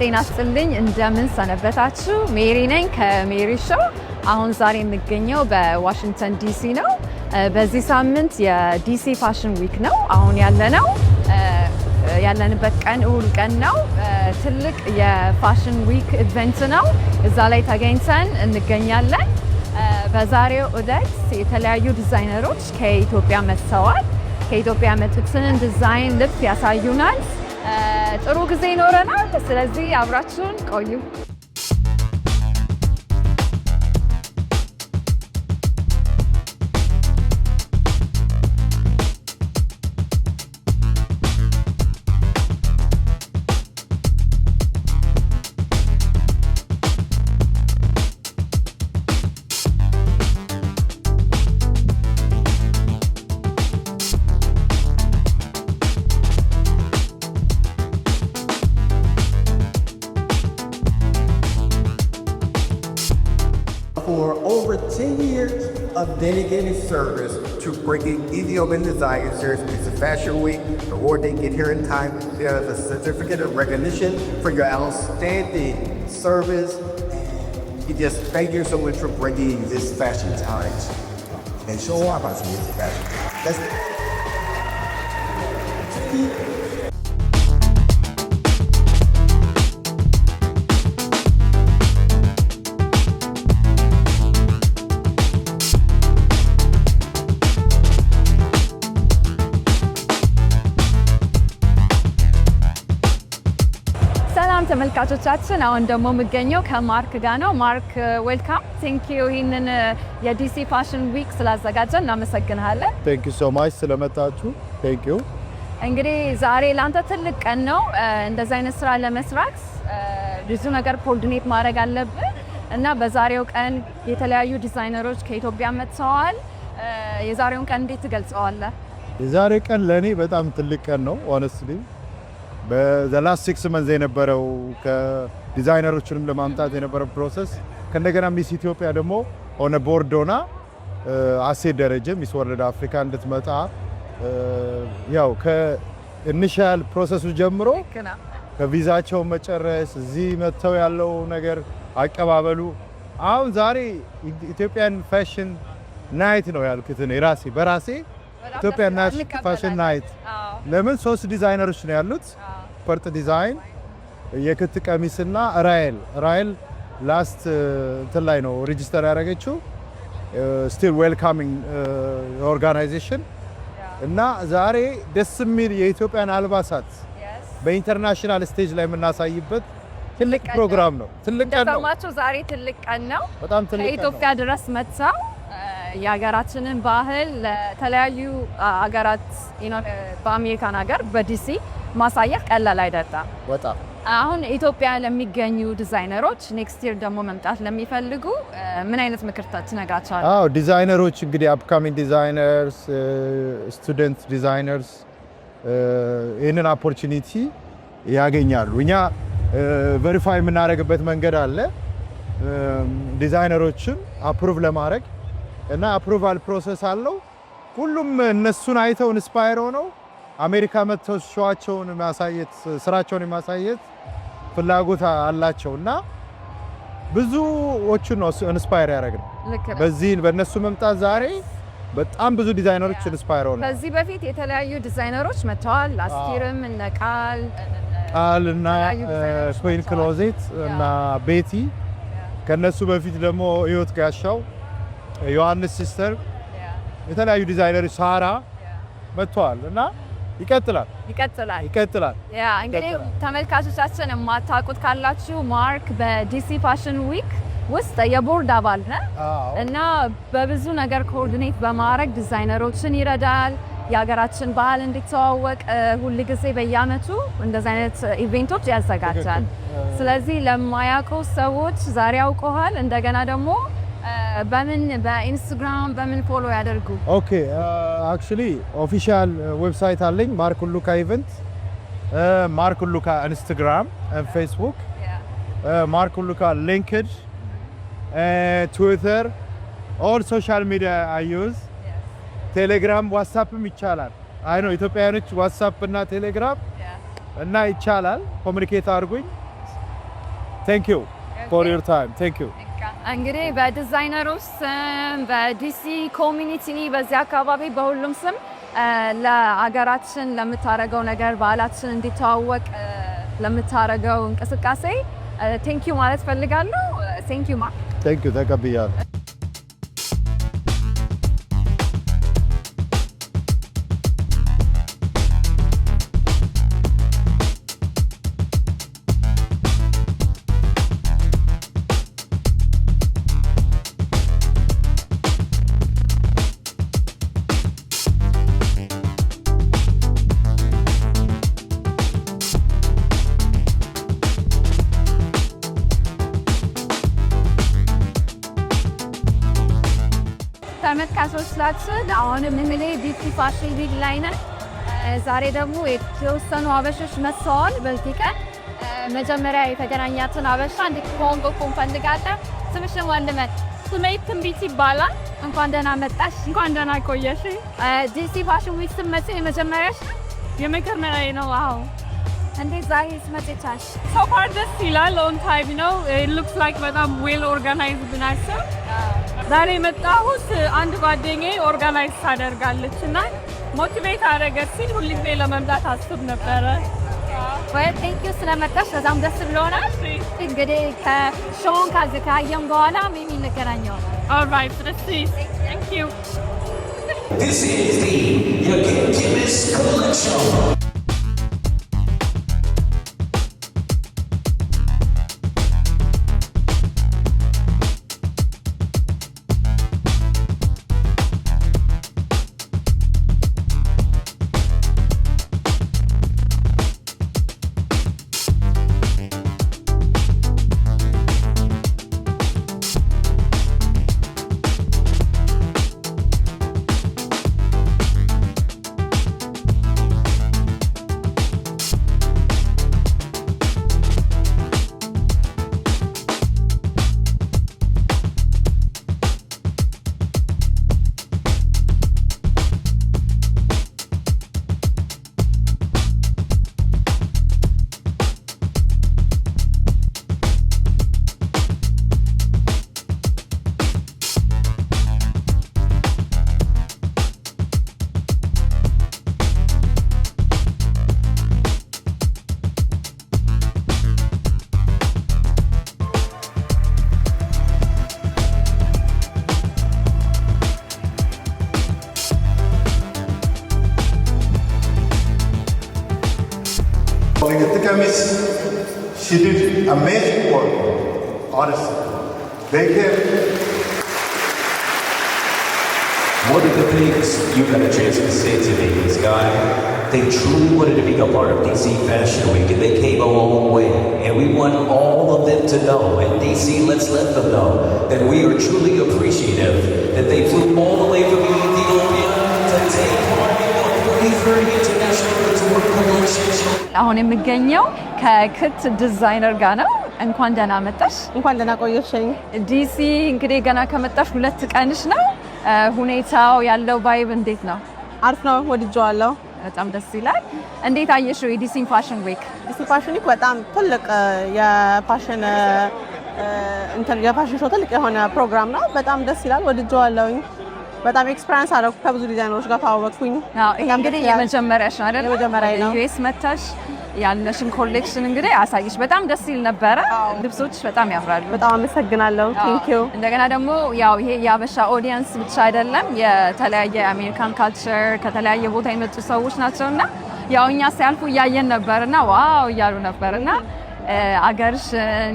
ጤና ይስጥልኝ እንደምን ሰነበታችሁ? ሜሪ ነኝ ከሜሪ ሾው። አሁን ዛሬ የምገኘው በዋሽንግተን ዲሲ ነው። በዚህ ሳምንት የዲሲ ፋሽን ዊክ ነው። አሁን ያለንበት ቀን እሁድ ቀን ነው። ትልቅ የፋሽን ዊክ ኢቨንት ነው። እዛ ላይ ተገኝተን እንገኛለን። በዛሬው ዕለት የተለያዩ ዲዛይነሮች ከኢትዮጵያ መጥተዋል። ከኢትዮጵያ የመጡትን ዲዛይን ልብስ ያሳዩናል። ጥሩ ጊዜ ይኖረናል። ስለዚህ አብራችሁን ቆዩ። For over 10 years of dedicated service to bringing Ethiopian designers into Fashion Week, or they get here in time, there's a certificate of recognition for your outstanding service. We just thank you so much for bringing this fashion talent and show off our fashion. That's it. ተመልካቾቻችን አሁን ደግሞ የምገኘው ከማርክ ጋር ነው። ማርክ ዌልካም። ቴንክ ዩ ይህንን የዲሲ ፋሽን ዊክ ስላዘጋጀን እናመሰግናለን። ቴንክ ዩ ሶ ማች ስለመጣችሁ። ቴንክ ዩ። እንግዲህ ዛሬ ላንተ ትልቅ ቀን ነው። እንደዚህ አይነት ስራ ለመስራት ብዙ ነገር ኮኦርዲኔት ማድረግ አለብን እና በዛሬው ቀን የተለያዩ ዲዛይነሮች ከኢትዮጵያ መጥተዋል። የዛሬውን ቀን እንዴት ትገልጸዋለህ? የዛሬ ቀን ለእኔ በጣም ትልቅ ቀን ነው ሆነስትሊ። በላስት 6 መንዝ የነበረው ከዲዛይነሮችንም ለማምጣት የነበረው ፕሮሰስ ከእንደገና ሚስ ኢትዮጵያ ደግሞ ኦነ ቦርዶና አሴት ደረጀ ሚስ ወርልድ አፍሪካ እንድትመጣ ያው ከኢኒሻል ፕሮሰሱ ጀምሮ ከቪዛቸው መጨረስ እዚህ መጥተው ያለው ነገር አቀባበሉ አሁን ዛሬ ኢትዮጵያን ፋሽን ናይት ነው ያልኩት እኔ በራሴ ኢትዮጵያን ፋሽን ናይት። ለምን 3 ዲዛይነሮች ነው ያሉት፣ ፈርጥ ዲዛይን፣ የክት ቀሚስና ራይል ላስት እንትን ላይ ነው ሬጂስተር ያደረገችው ስቲል ዌልካሚንግ ኦርጋናይዜሽን እና ዛሬ ደስ የሚል የኢትዮጵያን አልባሳት በኢንተርናሽናል ስቴጅ ላይ የምናሳይበት ትልቅ ፕሮግራም ነው። ትልቅ ቀን ነው። ዛሬ ትልቅ ቀን ነው። በጣም ትልቅ ከኢትዮጵያ ድረስ መጥተው የሀገራችንን ባህል ለተለያዩ ሀገራት በአሜሪካን ሀገር በዲሲ ማሳየት ቀላል አይደለም። በጣም አሁን ኢትዮጵያ ለሚገኙ ዲዛይነሮች ኔክስት ይር ደግሞ መምጣት ለሚፈልጉ ምን አይነት ምክር ትነግራቸዋለህ? አዎ ዲዛይነሮች እንግዲህ አፕካሚንግ ዲዛይነርስ፣ ስቱደንት ዲዛይነርስ ይህንን ኦፖርቹኒቲ ያገኛሉ። እኛ ቬሪፋይ የምናደርግበት መንገድ አለ ዲዛይነሮችን አፕሩቭ ለማድረግ እና አፕሩቫል ፕሮሰስ አለው። ሁሉም እነሱን አይተው ኢንስፓየር ሆነው አሜሪካ መጥተው ሾዋቸውን ማሳየት ስራቸውን ማሳየት ፍላጎት አላቸው እና ብዙዎቹን ነው ኢንስፓየር ያደረግነው። በእነሱ መምጣት ዛሬ በጣም ብዙ ዲዛይነሮች ኢንስፓየር ሆነው ከዚህ በፊት የተለያዩ ዲዛይነሮች መጥተዋል። አስቲርም እነ ቃል እና ኮይን ክሎዜት እና ቤቲ፣ ከነሱ በፊት ደግሞ ህይወት ጋሻው፣ ዮሐንስ ሲስተር፣ የተለያዩ ዲዛይነሮች ሳራ መጥተዋል እና ይቀጥላል። ያ እንግዲህ ተመልካቾቻችን የማታውቁት ካላችሁ ማርክ በዲሲ ፋሽን ዊክ ውስጥ የቦርድ አባል ነው እና በብዙ ነገር ኮኦርዲኔት በማድረግ ዲዛይነሮችን ይረዳል። የሀገራችን ባህል እንዲተዋወቅ ሁል ጊዜ በየአመቱ እንደዚህ አይነት ኢቬንቶች ያዘጋጃል። ስለዚህ ለማያውቁ ሰዎች ዛሬ ያውቀዋል። እንደገና ደግሞ በኢንስታግራም በምን ፎሎ ያደርጉ? ኦኬ አክቹሊ ኦፊሻል ዌብሳይት አለኝ ማርክ ሁሉካ ኢቨንት፣ ማርክ ሁሉካ ኢንስታግራም and Facebook, ማርክ ሁሉካ ሊንክድ፣ ትዊተር፣ all social media I use። ቴሌግራም ዋትስአፕም ይቻላል። አይ ነው ኢትዮጵያውያኖች ዋትስአፕ እና ቴሌግራም እና ይቻላል። ኮሙኒኬት አድርጉኝ። Thank you for your time. Thank you. እንግዲህ በዲዛይነሮች ስም በዲሲ ኮሚኒቲ በዚህ አካባቢ በሁሉም ስም ለአገራችን ለምታረገው ነገር ባህላችን እንዲተዋወቅ ለምታረገው እንቅስቃሴ ቴንክ ዩ ማለት ፈልጋለሁ። ቴንክ ዩ ማርክ። Thank you. ተቀብያለሁ። ተመልካቾቻችን አሁንም እንግዲህ ዲሲ ፋሽን ዊክ ላይ ነን። ዛሬ ደግሞ የተወሰኑ አበሾች መጥተዋል። በዚህ ቀን መጀመሪያ የተገናኛትን አበሻ እንድትተዋወቁ እንፈልጋለን። ስምሽን ወንድመን? ስሜ ትንቢት ይባላል። እንኳን ደህና መጣሽ። እንኳን ደህና ቆየሽ። ዲሲ ፋሽን ዊክ ስትመጪ የመጀመሪያሽ? የመጀመሪያዬ ነው። አዎ። እንዴት ዛሬ ስትመጪ? So far ደስ ይላል። ኦን ታይም ነው። it looks like በጣም ዌል ኦርጋናይዝድ ናቸው። ዛሬ መጣሁት አንድ ጓደኛዬ ኦርጋናይዝ ታደርጋለች እና ሞቲቬት አደረገችኝ። ሁልጊዜ ለመምጣት አስብ ነበረ። ወይ ቴንክ ዩ ስለመጣሽ በጣም ደስ ብሎናል። እንግዲህ ከሾውን ካየን በኋላ ሜቢ እንገናኛለን። Alright, let's see. Thank you. This is the Yakinkimis Collection. She did amazing work, honestly. They can. One of the things you got a chance to say today is, Guy, they truly wanted to be a part of DC Fashion Week, and they came a long way. And we want all of them to know, and DC, let's let them know, that we are truly appreciative that they flew all the way from Ethiopia to take part in the 43rd International Couture Collection. አሁን የምገኘው ከክት ዲዛይነር ጋር ነው። እንኳን ደህና መጣሽ። እንኳን ደህና ቆየሽኝ። ዲሲ እንግዲህ ገና ከመጣሽ 2 ቀንሽ ነው። ሁኔታው ያለው ቫይብ እንዴት ነው? አሪፍ ነው፣ ወድጄዋለሁ። በጣም ደስ ይላል። እንዴት አየሽው የዲሲ ፋሽን ዊክ? ዲሲ ፋሽን ዊክ በጣም ትልቅ የፋሽን ሾው ትልቅ የሆነ ፕሮግራም ነው። በጣም ደስ ይላል፣ ወድጄዋለሁኝ። በጣም ኤክስፒሪየንስ አደረኩ። ከብዙ ዲዛይነሮች ጋር ተዋወቅኩኝ። እንግዲህ የመጀመሪያሽ ነው አይደል? የመጀመሪያዬ ነው። ዩኤስ መታሽ ያለሽን ኮሌክሽን እንግዲህ አሳይሽ። በጣም ደስ ይል ነበረ። ልብሶች በጣም ያምራሉ። በጣም አመሰግናለሁ። ቴንክ ዩ። እንደገና ደግሞ ያው ይሄ የአበሻ ኦዲየንስ ብቻ አይደለም፣ የተለያየ አሜሪካን ካልቸር ከተለያየ ቦታ የመጡ ሰዎች ናቸውና ያው እኛ ሲያልፉ እያየን ነበርና ዋው እያሉ ነበርና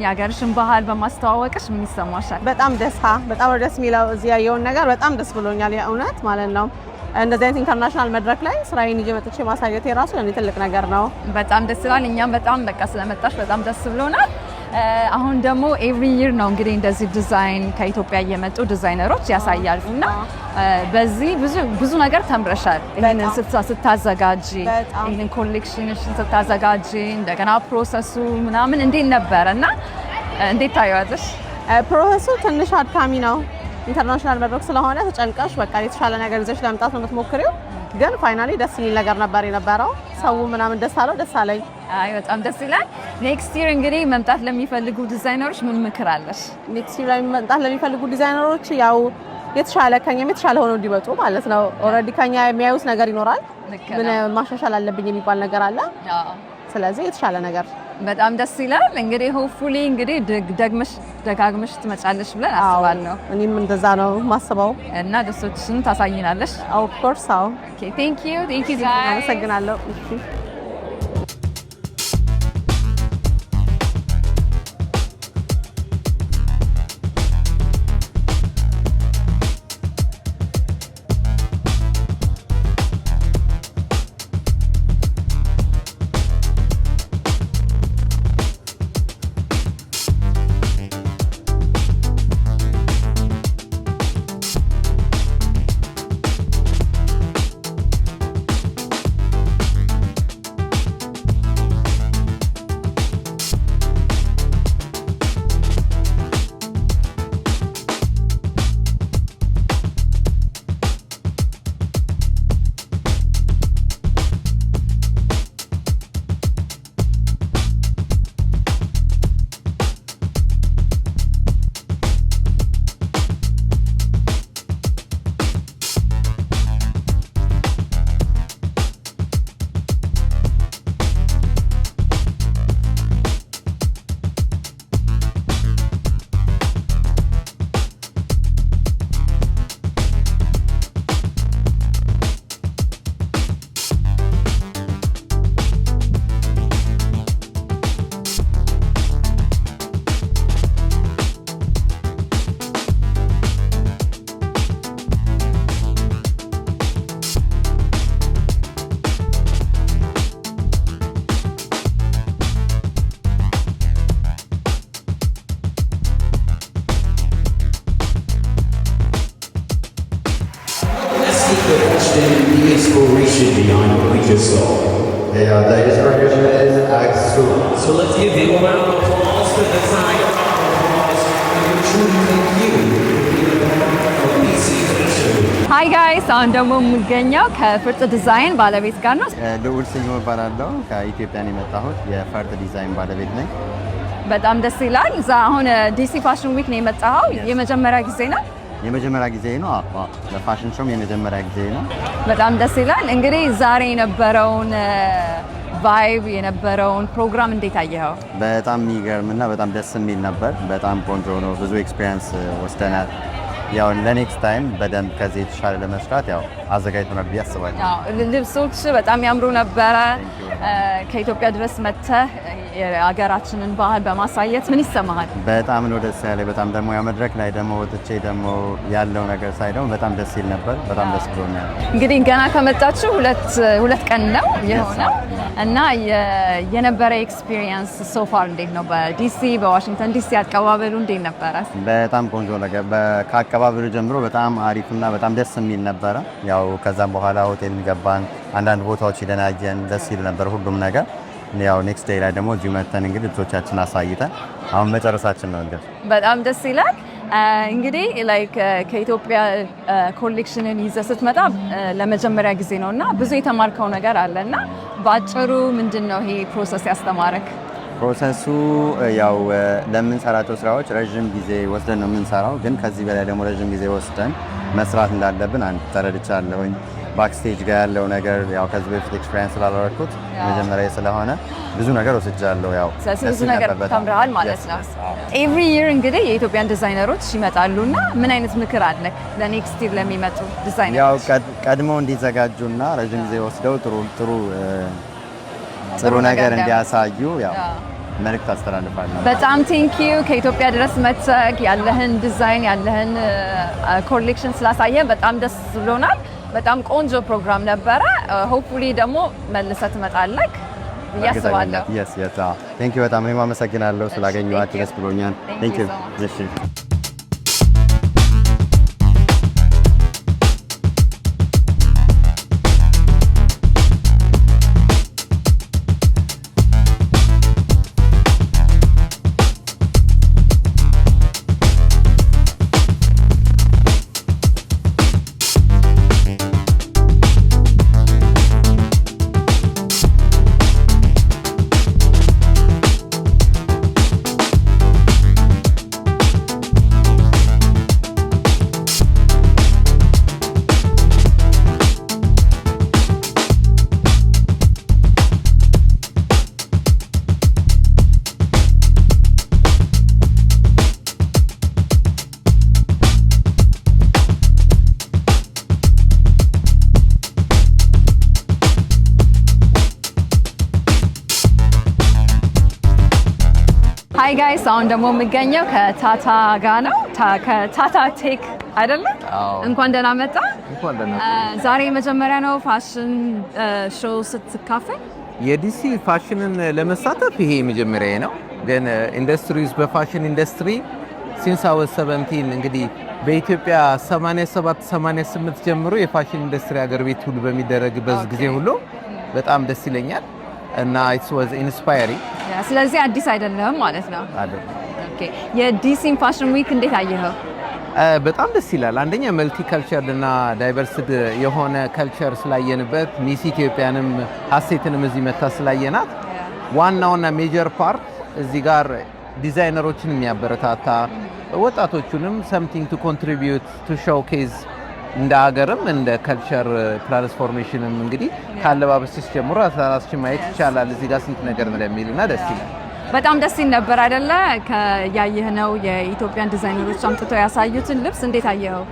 የአገርሽን ባህል በማስተዋወቅሽ ምን ይሰማሻል? በጣም በጣም ደስ የሚለው እዚህ ያየውን ነገር በጣም ደስ ብሎኛል። የእውነት ማለት ነው። እንደዚህ አይነት ኢንተርናሽናል መድረክ ላይ ስራዬን ይዤ መጥቼ ማሳየት የራሱ ለኔ ትልቅ ነገር ነው። በጣም ደስ ይላል። እኛም በጣም ስለመጣሽ በጣም ደስ ብሎናል። አሁን ደግሞ ኤቭሪ ይር ነው እንግዲህ እንደዚህ ዲዛይን ከኢትዮጵያ እየመጡ ዲዛይነሮች ያሳያሉ እና በዚህ ብዙ ነገር ተምረሻል። ይሄንን ስታዘጋጂ ይሄንን ኮሌክሽንሽን ስታዘጋጂ እንደገና ፕሮሰሱ ምናምን እንዴት ነበረ እና እንዴት ታየዋለሽ? ፕሮሰሱ ትንሽ አድካሚ ነው። ኢንተርናሽናል መድረክ ስለሆነ ተጨንቀሽ በቃ የተሻለ ነገር ይዘሽ ለመምጣት ነው የምትሞክሪው። ግን ፋይናሊ ደስ የሚል ነገር ነበር የነበረው። ሰው ምናምን ደስ አለው፣ ደስ አለኝ። አይ በጣም ደስ ይላል። ኔክስት ይር እንግዲህ መምጣት ለሚፈልጉ ዲዛይነሮች ምን ምክር አለሽ? ኔክስት ይር መምጣት ለሚፈልጉ ዲዛይነሮች ያው የተሻለ ከኛም የተሻለ ሆኖ እንዲመጡ ማለት ነው። ኦልሬዲ ከኛ የሚያዩት ነገር ይኖራል፣ ምን ማሻሻል አለብኝ የሚባል ነገር አለ። ስለዚህ የተሻለ ነገር በጣም ደስ ይላል። እንግዲህ ሆፕፉሊ እንግዲህ ደጋግመሽ ትመጫለሽ ብለን አስባለሁ። እኔም እንደዛ ነው ማስበው እና ደስታችንን ታሳይናለሽ። ኦፍ ኮርስ። አዎ ኦኬ ቴንክ ዩ አመሰግናለሁ። The inspiration behind what we just saw. Yeah, latest record is Axel. So let's give him a round of applause for the designer of we truly thank you for BC Fashion Week. ሃይ ጋይስ፣ አሁን ደግሞ የምገኘው ከፍርጥ ዲዛይን ባለቤት ጋር ነው። ልዑል ስዩም እባላለሁ። ከኢትዮጵያ ነው የመጣሁት። የፈርጥ ዲዛይን ባለቤት ነኝ። በጣም ደስ ይላል። አሁን ዲሲ ፋሽን ዊክ ነው የመጣኸው። የመጀመሪያ ጊዜ ነው? የመጀመሪያ ጊዜ ነው። ለፋሽን ሾም የመጀመሪያ ጊዜ ነው። በጣም ደስ ይላል። እንግዲህ ዛሬ የነበረውን ቫይብ የነበረውን ፕሮግራም እንዴት አየኸው? በጣም የሚገርምና በጣም ደስ የሚል ነበር። በጣም ቆንጆ ነው። ብዙ ኤክስፒሪየንስ ወስደናል። ያው ለኔክስት ታይም በደንብ ከዚህ የተሻለ ለመስራት ያው አዘጋጅተናል ብዬ አስባለሁ። ልብሶች በጣም ያምሩ ነበረ። ከኢትዮጵያ ድረስ መጥተህ የሀገራችንን ባህል በማሳየት ምን ይሰማሃል? በጣም ነው ደስ ያለ። በጣም ደግሞ ያ መድረክ ላይ ደግሞ ወጥቼ ደግሞ ያለው ነገር ሳይ ደግሞ በጣም ደስ ይል ነበር። በጣም ደስ ብሎኛል። እንግዲህ ገና ከመጣችሁ ሁለት ቀን ነው የሆነው እና የነበረ ኤክስፒሪየንስ ሶፋር እንዴት ነው? በዲሲ በዋሽንግተን ዲሲ አቀባበሉ እንዴት ነበረ? በጣም ቆንጆ ነገር ከአቀባበሉ ጀምሮ በጣም አሪፍና በጣም ደስ የሚል ነበረ። ያው ከዛም በኋላ ሆቴል ገባን፣ አንዳንድ ቦታዎች ሄደን አየን። ደስ ይል ነበር ሁሉም ነገር። ያው ኔክስት ዴይ ላይ ደግሞ እዚሁ መተን እንግዲህ ልብሶቻችን አሳይተን አሁን መጨረሳችን ነው። እንግዲህ በጣም ደስ ይላል። እንግዲህ ላይክ ከኢትዮጵያ ኮሌክሽንን ይዘህ ስትመጣ ለመጀመሪያ ጊዜ ነው እና ብዙ የተማርከው ነገር አለ እና በአጭሩ ምንድን ነው ይሄ ፕሮሰስ ያስተማረክ? ፕሮሰሱ ያው ለምንሰራቸው ስራዎች ረዥም ጊዜ ወስደን ነው የምንሰራው፣ ግን ከዚህ በላይ ደግሞ ረዥም ጊዜ ወስደን መስራት እንዳለብን አንድ ተረድቻለሁኝ። ባክስቴጅ ጋር ያለው ነገር ያው ከዚህ በፊት ኤክስፒሪየንስ ስላደረኩት መጀመሪያ ስለሆነ ብዙ ነገር ወስጃለሁ። ያው ብዙ ነገር ተምረሃል ማለት ነው። ኤቭሪ ይር እንግዲህ የኢትዮጵያን ዲዛይነሮች ይመጣሉና ምን አይነት ምክር አለ ለኔክስት ይር ለሚመጡ ዲዛይነሮች? ያው ቀድመው እንዲዘጋጁና ረዥም ጊዜ ወስደው ጥሩ ነገር እንዲያሳዩ ያው መልእክት አስተላልፋለሁ። በጣም ቴንኪዩ ከኢትዮጵያ ድረስ መጥተህ ያለህን ዲዛይን ያለህን ኮሌክሽን ስላሳየ በጣም ደስ ብሎናል። በጣም ቆንጆ ፕሮግራም ነበረ። ሆፕፉሊ ደግሞ መልሰህ ትመጣለህ ብዬ አስባለሁ። ቴንኪዩ በጣም እኔም አመሰግናለሁ ስላገኘኋችሁ ደስ ብሎኛል። ቴንኪዩ። እሺ ጋይስ አሁን ደግሞ የምገኘው ከታታ ጋር ነው። ከታታ ቴክ አይደለ? እንኳን ደህና መጣ። ዛሬ መጀመሪያ ነው ፋሽን ሾው ስትካፈል? የዲሲ ፋሽንን ለመሳተፍ ይሄ መጀመሪያ ነው። ግን ኢንዱስትሪስ በፋሽን ኢንዱስትሪ ሲንስ አወር 17 እንግዲህ በኢትዮጵያ 87 88 ጀምሮ የፋሽን ኢንዱስትሪ ሀገር ቤት ሁሉ በሚደረግበት ጊዜ ሁሉ በጣም ደስ ይለኛል እና it was inspiring። ስለዚህ አዲስ አይደለም ማለት ነው አይደል? ኦኬ። የዲሲ ፋሽን ዊክ እንዴት አየኸው? በጣም ደስ ይላል። አንደኛ መልቲ ካልቸር እና ዳይቨርሲቲ የሆነ ካልቸር ስላየንበት ሚስ ኢትዮጵያንም ሀሴትንም እዚህ መታ ስላየናት ዋናውና ሜጀር ፓርት እዚህ ጋር ዲዛይነሮችን የሚያበረታታ ወጣቶቹንም something to contribute to showcase እንደ ሀገርም እንደ ካልቸር ትራንስፎርሜሽንም እንግዲህ ካለባበስሽ ጀምሮ ራስሽን ማየት ይቻላል እዚህ ጋር ስንት ነገር እንደሚልና ደስ ይላል። በጣም ደስ ይል ነበር አይደለ? ያየነው የኢትዮጵያን ዲዛይነሮች አምጥተው ያሳዩትን ልብስ እንዴት አየኸው?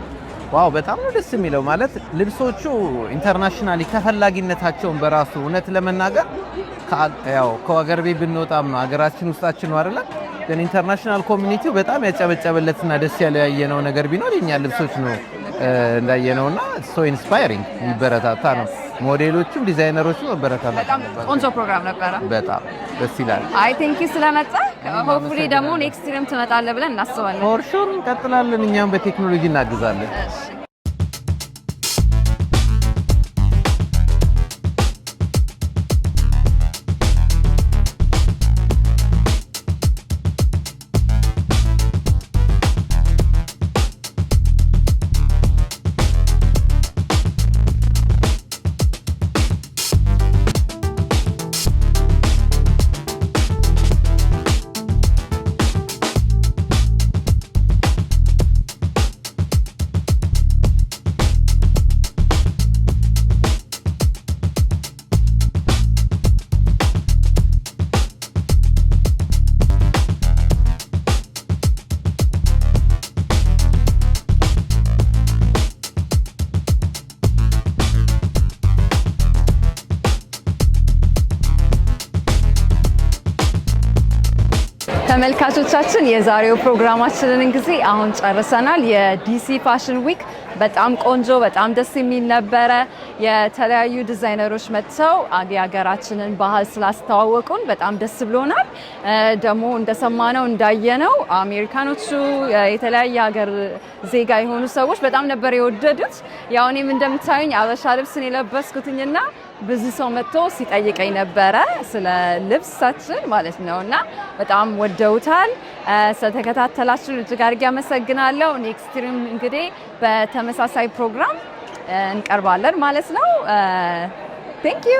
ዋው በጣም ነው ደስ የሚለው። ማለት ልብሶቹ ኢንተርናሽናሊ ተፈላጊነታቸውን በራሱ እውነት ለመናገር ያው ከሀገር ቤት ብንወጣም ነው ሀገራችን ውስጣችን ነው አይደለ? ግን ኢንተርናሽናል ኮሚኒቲው በጣም ያጨበጨበለትና ደስ ያለ ያየነው ነገር ቢኖር የኛ ልብሶች ነው እንዳየነውና ሶ ኢንስፓይሪንግ የሚበረታታ ነው። ሞዴሎቹም ዲዛይነሮቹም መበረታታ። በጣም ቆንጆ ፕሮግራም ነበረ። በጣም ደስ ይላል። አይ ቲንክ ስለመጣ ሆፕፉሊ ደግሞ ኔክስት ይርም ትመጣለህ ብለን እናስባለን። ፎር ሹር እንቀጥላለን። እኛም በቴክኖሎጂ እናግዛለን። ተመልካቾቻችን የዛሬው ፕሮግራማችንን ጊዜ አሁን ጨርሰናል። የዲሲ ፋሽን ዊክ በጣም ቆንጆ በጣም ደስ የሚል ነበረ። የተለያዩ ዲዛይነሮች መጥተው የሀገራችንን ባህል ስላስተዋወቁን በጣም ደስ ብሎናል። ደግሞ እንደሰማነው እንዳየነው አሜሪካኖቹ የተለያየ ሀገር ዜጋ የሆኑ ሰዎች በጣም ነበር የወደዱት። ያው እኔም እንደምታዩኝ አበሻ ልብስን የለበስኩትኝና ብዙ ሰው መጥቶ ሲጠይቀኝ ነበረ ስለ ልብሳችን ማለት ነውና በጣም ወደውታል። ስለተከታተላችሁ እጅግ አድርጌ አመሰግናለሁ። ኔክስት ይርም እንግዲህ በተመሳሳይ ፕሮግራም እንቀርባለን ማለት ነው። ቴንክ ዩ